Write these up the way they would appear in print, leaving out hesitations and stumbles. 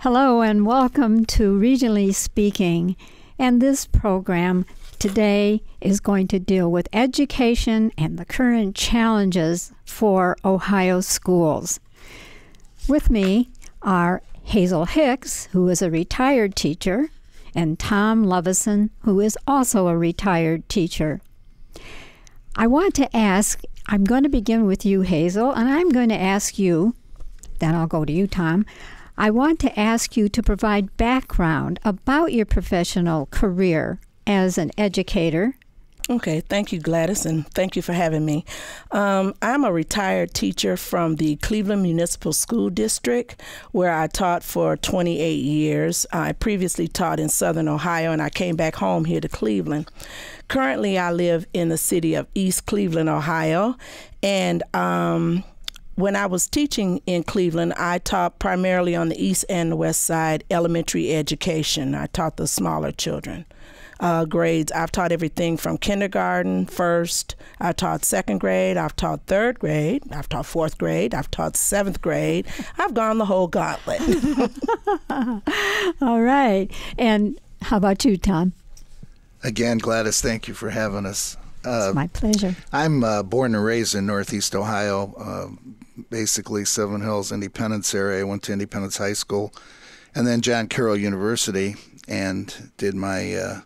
Hello and welcome to Regionally Speaking. And this program today is going to deal with education and the current challenges for Ohio schools. With me are Hazel Hicks, who is a retired teacher, and Tom Levison, who is also a retired teacher. I want to ask, I'm going to begin with you, Hazel, and I'm going to ask you, then I'll go to you, Tom. I want to ask you to provide background about your professional career as an educator. Okay, thank you, Gladys, and thank you for having me. I'm a retired teacher from the Cleveland Municipal School District, where I taught for 28 years. I previously taught in Southern Ohio, and I came back home here to Cleveland. Currently, I live in the city of East Cleveland, Ohio, and when I was teaching in Cleveland, I taught primarily on the east and the west side elementary education. I taught the smaller children grades. I've taught everything from kindergarten, first. I taught second grade. I've taught third grade. I've taught fourth grade. I've taught seventh grade. I've gone the whole gauntlet. All right. And how about you, Tom? Again, Gladys, thank you for having us. It's my pleasure. I'm born and raised in Northeast Ohio, basically Seven Hills, Independence area. I went to Independence High School and then John Carroll University and did my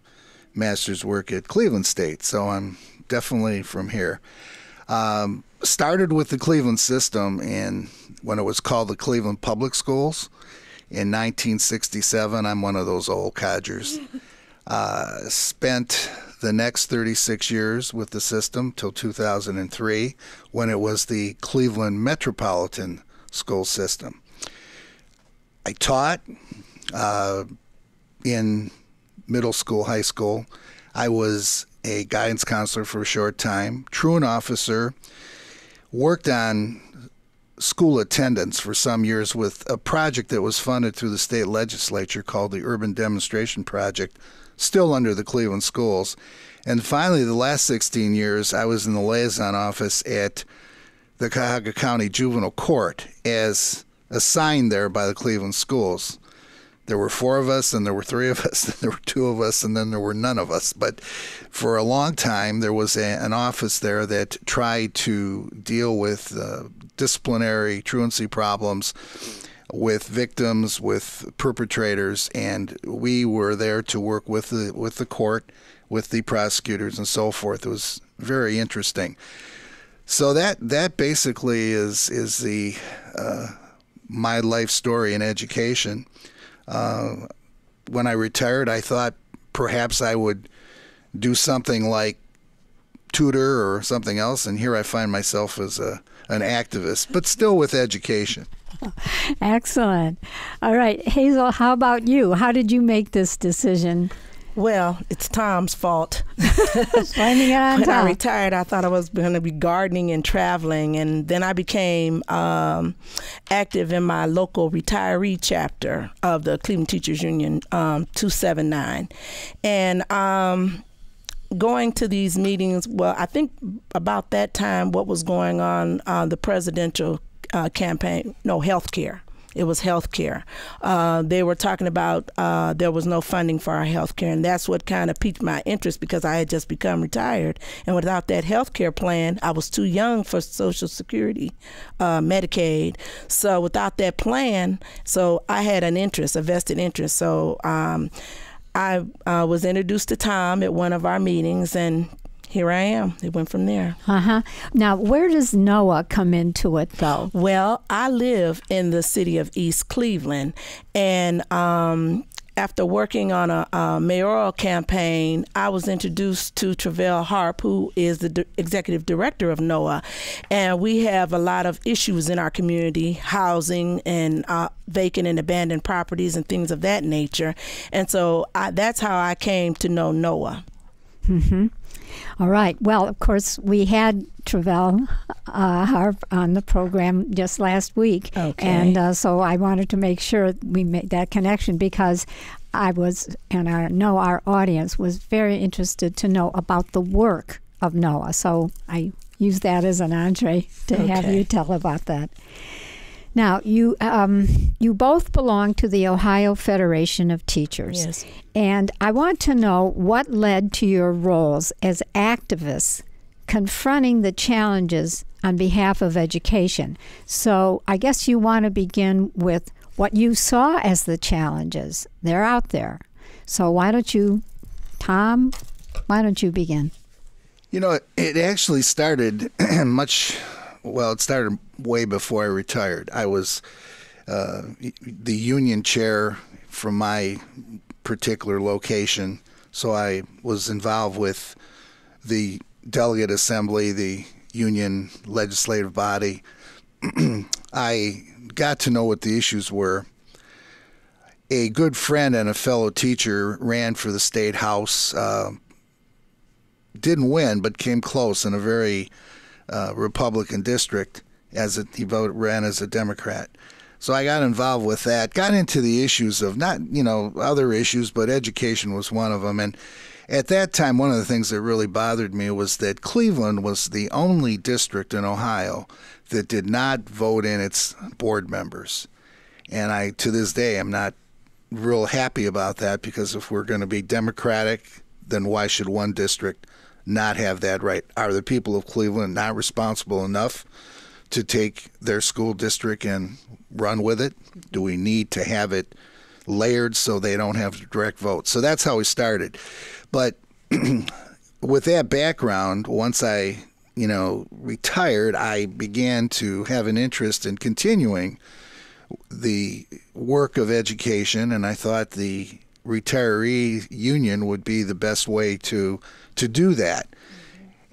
master's work at Cleveland State. So I'm definitely from here. Started with the Cleveland system when it was called the Cleveland Public Schools in 1967. I'm one of those old codgers. Spent the next 36 years with the system till 2003 when it was the Cleveland Metropolitan School System. I taught in middle school, high school. I was a guidance counselor for a short time, truant officer, worked on school attendance for some years with a project that was funded through the state legislature called the Urban Demonstration Project, still under the Cleveland schools. And finally, the last 16 years, I was in the liaison office at the Cuyahoga County Juvenile Court as assigned there by the Cleveland schools. There were 4 of us, and there were 3 of us, and there were 2 of us, and then there were none of us. But for a long time, there was an office there that tried to deal with disciplinary truancy problems with victims, with perpetrators, and we were there to work with the court, with the prosecutors, and so forth. It was very interesting. So that basically is the my life story in education. When I retired, I thought perhaps I would do something like tutor or something else, and here I find myself as an activist, but still with education. Excellent. All right, Hazel, how about you? How did you make this decision? Well, it's Tom's fault. Blaming it on When Tom. I retired, I thought I was going to be gardening and traveling, and then I became active in my local retiree chapter of the Cleveland Teachers Union 279. And going to these meetings, well, I think about that time what was going on, the presidential campaign, healthcare. It was healthcare. They were talking about there was no funding for our healthcare, and that's what kind of piqued my interest because I had just become retired. And without that healthcare plan, I was too young for Social Security, Medicaid. So without that plan, so I had an interest, a vested interest. So I was introduced to Tom at one of our meetings, and here I am. It went from there. Now, where does NOAA come into it, though? Well, I live in the city of East Cleveland, and after working on a mayoral campaign, I was introduced to Travell Harp, who is the executive director of NOAA, and we have a lot of issues in our community, housing and vacant and abandoned properties and things of that nature, and so that's how I came to know NOAA. Mm-hmm. All right. Well, of course, we had Travell Harp on the program just last week. Okay. And so I wanted to make sure we made that connection because I was, and I know our audience was very interested to know about the work of NOAA. So I use that as an entree to have you tell about that. Now, you both belong to the Ohio Federation of Teachers. Yes. And I want to know what led to your roles as activists confronting the challenges on behalf of education. So I guess you want to begin with what you saw as the challenges. They're out there. So why don't you, Tom, begin? You know, it actually started it started way before I retired. I was the union chair from my particular location, so I was involved with the delegate assembly, the union legislative body. I got to know what the issues were. A good friend and a fellow teacher ran for the state house, didn't win, but came close in a very Republican district he ran as a Democrat. So I got involved with that, got into the issues of not, other issues, but education was one of them. And at that time, one of the things that really bothered me was that Cleveland was the only district in Ohio that did not vote in its board members. And I, to this day, am not real happy about that, because if we're going to be democratic, then why should one district not have that right? Are the people of Cleveland not responsible enough to take their school district and run with it? Do we need to have it layered so they don't have direct vote? So that's how we started. But with that background, once I, retired, I began to have an interest in continuing the work of education, and I thought the retiree union would be the best way to do that.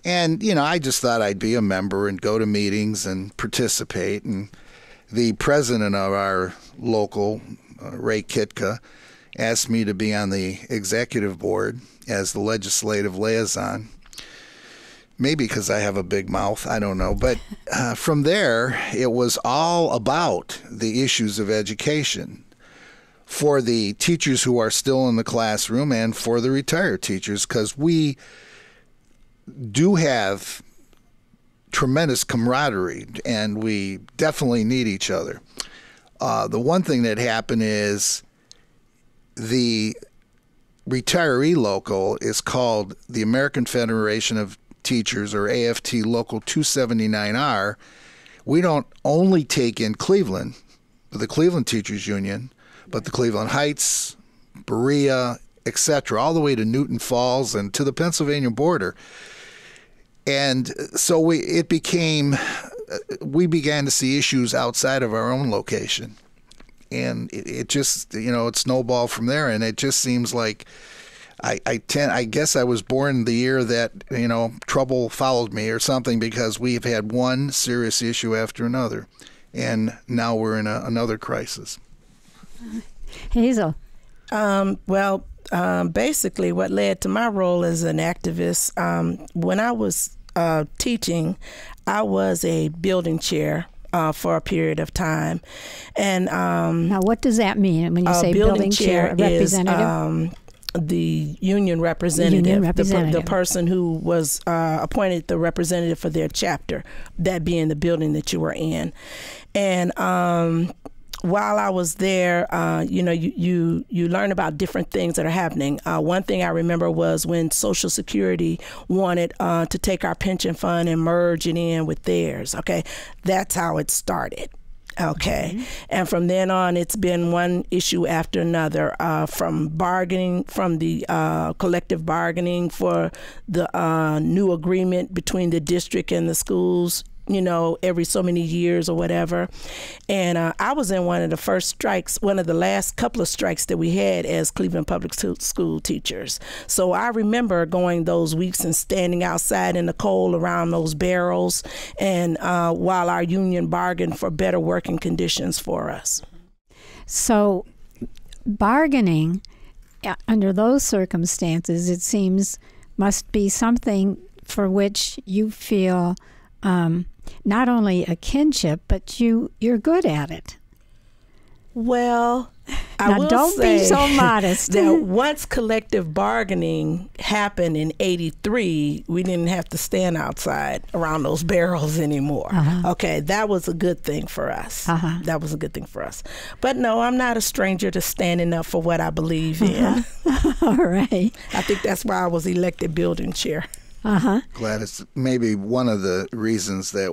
And, I just thought I'd be a member and go to meetings and participate. And the president of our local, Ray Kitka, asked me to be on the executive board as the legislative liaison. Maybe because I have a big mouth, I don't know. But from there, it was all about the issues of education for the teachers who are still in the classroom and for the retired teachers, because we do have tremendous camaraderie and we definitely need each other. The one thing that happened is the retiree local is called the American Federation of Teachers, or AFT Local 279R. We don't only take in Cleveland, the Cleveland Teachers Union, but the Cleveland Heights, Berea, etc., all the way to Newton Falls and to the Pennsylvania border. And so we began to see issues outside of our own location. And it just, it snowballed from there. And it just seems like I guess I was born the year that, trouble followed me or something, because we've had one serious issue after another. And now we're in another crisis. Hazel. Basically what led to my role as an activist, when I was teaching, I was a building chair for a period of time. And now, what does that mean when you say building chair representative? Is the union representative, the person who was appointed the representative for their chapter, that being the building that you were in. And while I was there, you learn about different things that are happening. One thing I remember was when Social Security wanted to take our pension fund and merge it in with theirs. Okay, that's how it started. Okay. Mm-hmm. And from then on, it's been one issue after another, from bargaining, from the collective bargaining for the new agreement between the district and the schools, every so many years or whatever. And I was in one of the last couple of strikes that we had as Cleveland Public School teachers. So I remember going those weeks and standing outside in the cold around those barrels, and while our union bargained for better working conditions for us. So bargaining under those circumstances, it seems, must be something for which you feel not only a kinship, but you're good at it. Well, Now, don't be so modest. That once collective bargaining happened in '83, we didn't have to stand outside around those barrels anymore. Okay, that was a good thing for us. That was a good thing for us. But no, I'm not a stranger to standing up for what I believe in. All right. I think that's why I was elected building chair. Glad it's maybe one of the reasons that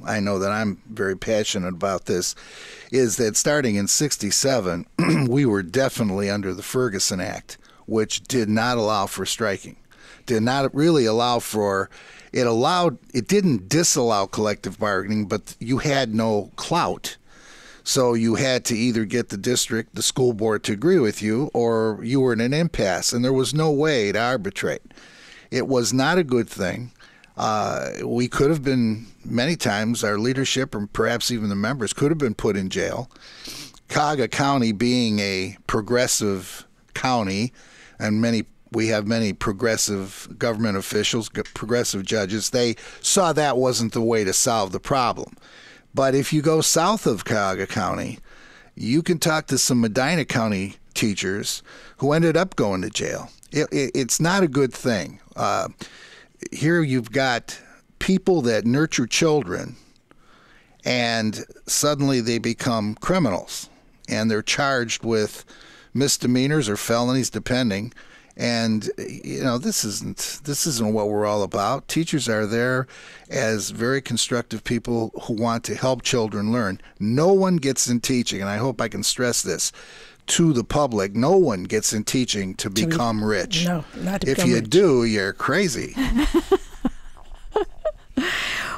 I know that I'm very passionate about this, is that starting in '67, we were definitely under the Ferguson Act, which did not allow for striking, did not really allow for, it didn't disallow collective bargaining, but you had no clout. So you had to either get the school board to agree with you, or you were in an impasse, and there was no way to arbitrate. It was not a good thing. We could have been, many times, our leadership and perhaps even the members could have been put in jail. Cuyahoga County being a progressive county, and we have many progressive government officials, progressive judges, they saw that wasn't the way to solve the problem. But if you go south of Cuyahoga County, you can talk to some Medina County teachers who ended up going to jail. It's not a good thing. Here you've got people that nurture children, and suddenly they become criminals, and they're charged with misdemeanors or felonies, depending. And this isn't what we're all about. Teachers are there as very constructive people who want to help children learn. No one gets in teaching, and I hope I can stress this to the public, no one gets in teaching to become rich. No, not to become rich. If you do, you're crazy.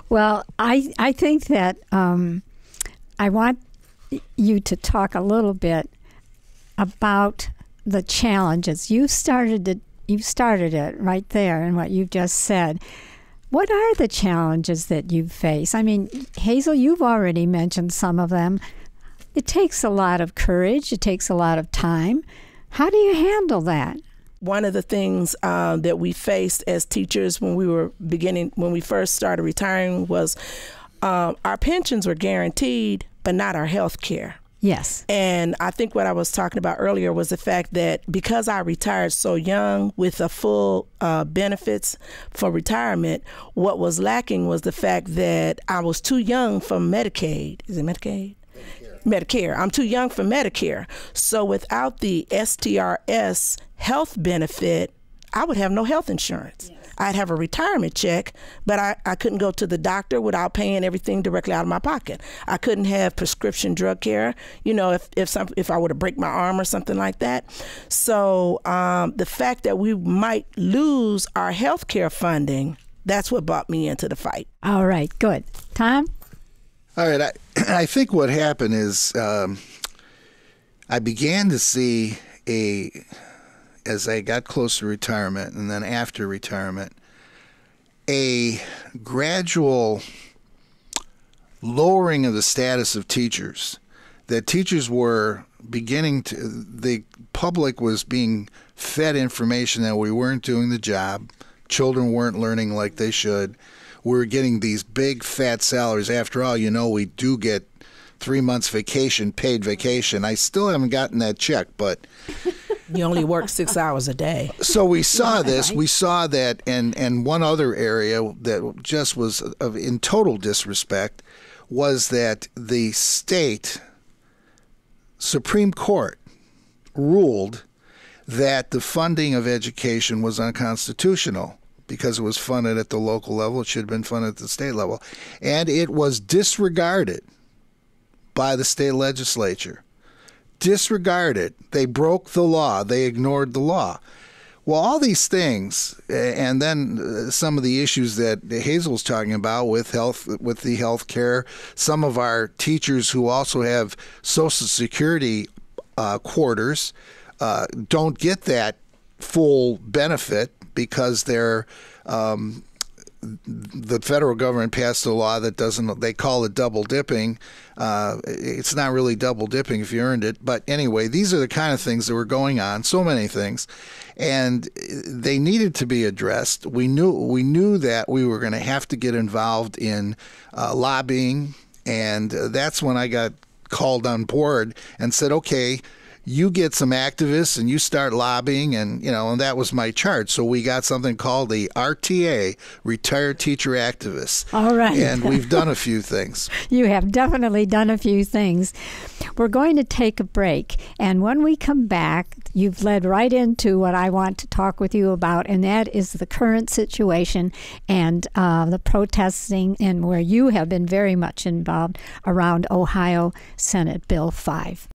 Well, I think that I want you to talk a little bit about the challenges. You started it right there in what you've just said. What are the challenges that you face? I mean, Hazel, you've already mentioned some of them. It takes a lot of courage. It takes a lot of time. How do you handle that? One of the things that we faced as teachers when we first started retiring was our pensions were guaranteed, but not our health care. Yes. And I think what I was talking about earlier was the fact that because I retired so young with the full benefits for retirement, what was lacking was the fact that I was too young for Medicaid. Is it Medicaid? Medicare. I'm too young for Medicare. So without the STRS health benefit, I would have no health insurance. Yes. I'd have a retirement check, but I couldn't go to the doctor without paying everything directly out of my pocket. I couldn't have prescription drug care, if I were to break my arm or something like that. So the fact that we might lose our health care funding, that's what brought me into the fight. All right, good. Tom? All right, I think what happened is I began to see as I got close to retirement and then after retirement, a gradual lowering of the status of teachers. That teachers were the public was being fed information that we weren't doing the job, children weren't learning like they should. We were getting these big fat salaries. After all, we do get 3 months vacation, paid vacation. I still haven't gotten that check, but you only work 6 hours a day. So we saw this. Right? We saw that, and one other area that just was in total disrespect was that the state Supreme Court ruled that the funding of education was unconstitutional because it was funded at the local level. It should have been funded at the state level. And it was disregarded by the state legislature. Disregarded. They broke the law. They ignored the law. Well, all these things, and then some of the issues that Hazel's talking about with the health care, some of our teachers who also have Social Security quarters don't get that full benefit because the federal government passed a law that they call it double dipping. It's not really double dipping if you earned it. But anyway, these are the kind of things that were going on, so many things, and they needed to be addressed. We knew that we were going to have to get involved in lobbying, and that's when I got called on board and said, okay, you get some activists and you start lobbying, and and that was my charge. So we got something called the RTA, Retired Teacher Activists. All right. And we've done a few things. You have definitely done a few things. We're going to take a break, and when we come back, you've led right into what I want to talk with you about, and that is the current situation and the protesting, and where you have been very much involved around Ohio Senate Bill 5.